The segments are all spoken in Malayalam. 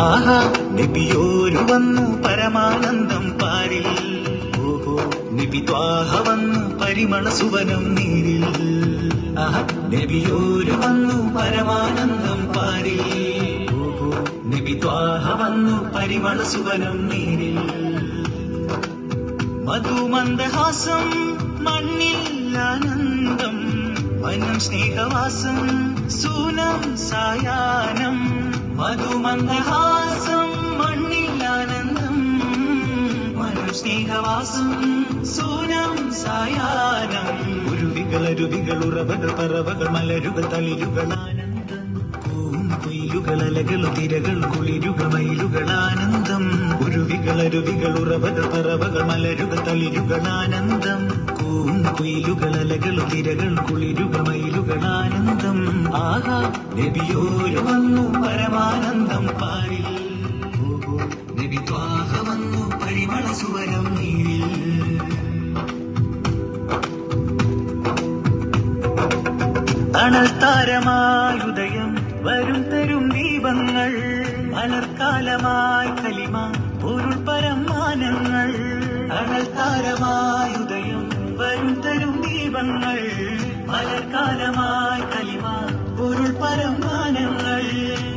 ആഹാ നബിയോരു വന്നു പരമാനന്ദം പാരിൽ. ഓഹോ നബി ത്വാഹ വന്നു പരിമള സുവനം നീരിൽ. ആഹാ നബിയോരു വന്നു പരമാനന്ദം പാരിൽ. ഓഹോ നബി ത്വാഹ വന്നു പരിമള സുവനം നീരിൽ. മധുമന്ദഹാസം മണ്ണിൽ ആനന്ദം വനം സ്നേഹവാസം സൂനം സായാഹ്നം. മധുമന്ദഹാസം മണ്ണിൽ ആനന്ദം വനം സ്നേഹവാസം സൂനം സായാഹ്നം. ഉരുവികൾ ഉറവകൾ പറവകൾ മലരുകൾ തളിരുകൾ ആനന്ദം. കുയിലുകൾ അലകൾ തിരകൾ കുളിരുകൾ മയിലുകൾ ആനന്ദം. ഉരുവികൾ ഉറവകൾ പറവകൾ മലരുകൾ തളിരുകൾ ആനന്ദം. കുയിലുകൾ അലകൾ തിരകൾ കുളിരുകൾ മയിലുകൾ ആനന്ദം. ആഹാ നബിയോര് വന്നു പരമാനന്ദം പാരിൽ. ഓഹോ നബി ത്വാഹ വന്നു പരിമള സുവനം നീരിൽ. തണൽ താരമായുദയം വരും തരും ദീപങ്ങൾ. മലർക്കാലമായി കലിമ പൊരുൾ പരമാനങ്ങൾ. തണൽ താരമായുദയം വരും തരും ദീപങ്ങൾ. മലർക്കാലമായി കലിമ പൊരുൾ പരമാനങ്ങൾ.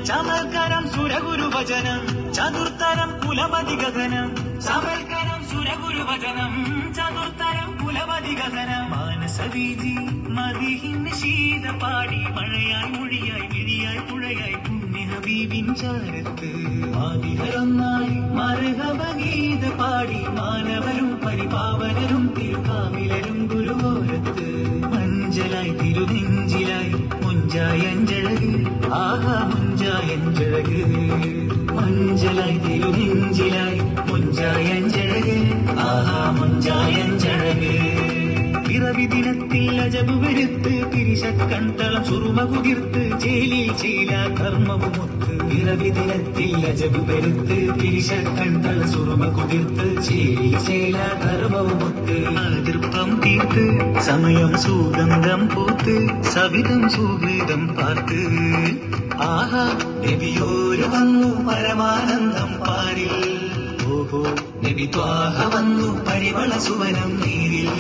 ചമൽക്കരം സുരഗുരുവചനം ചതുർത്തരം കുലപതി ഗഗനം. ചമൽക്കരം സുരഗുരുവചനം ചതുർത്തരം കുലപതി ഗഗനം. മാനസവീതി മതിഹിൻ ശീത പാടി മഴയായി മൊഴിയായി വിഴിയായി പുഴയായി പുണ്യ ഹബീബിൻ ചാരത്ത്. ആദിഹരൊന്നായി മർഹബഗീത പാടി മാനവരും പരിപാവനരും തിരുകാവിലരും ഗുരുവോരത്ത്. മഞ്ചലായി തിരുനെഞ്ചിലായി മുഞ്ചായി അഞ്ചഴക്. ആഹാ മുഞ്ചായി അഞ്ചഴക്. മഞ്ചലായി തിരുനെഞ്ചിലായി മുഞ്ചായി അഞ്ചഴക്. ആഹാ മുഞ്ചായി അഞ്ചഴക്. പിറവി ദിനത്തിൽ അജബ് വരുത്ത് പിരിശക്കൺതളം സുറുമ കുതിർത്ത് ചേലിൽ ചേല കർമ്മവുമൊത്ത്. പിറവി ദിനത്തിൽ അജബ് വരുത്ത് പിരിശക്കൺതള സുറുമ കുതിർത്ത് ചേലിൽ ചേല കർമ്മവുമൊത്ത്. അതിർപ്പം തീർത്ത് സമയം സുഗന്ധം പൂത്ത് സവിധം സുഹൃതം പാർത്ത്. ആഹാ നബിയോര് വന്നു പരമാനന്ദം പാരിൽ. ഓഹോ നബി ത്വാഹ വന്നു പരിമള സുവനം നീരിൽ.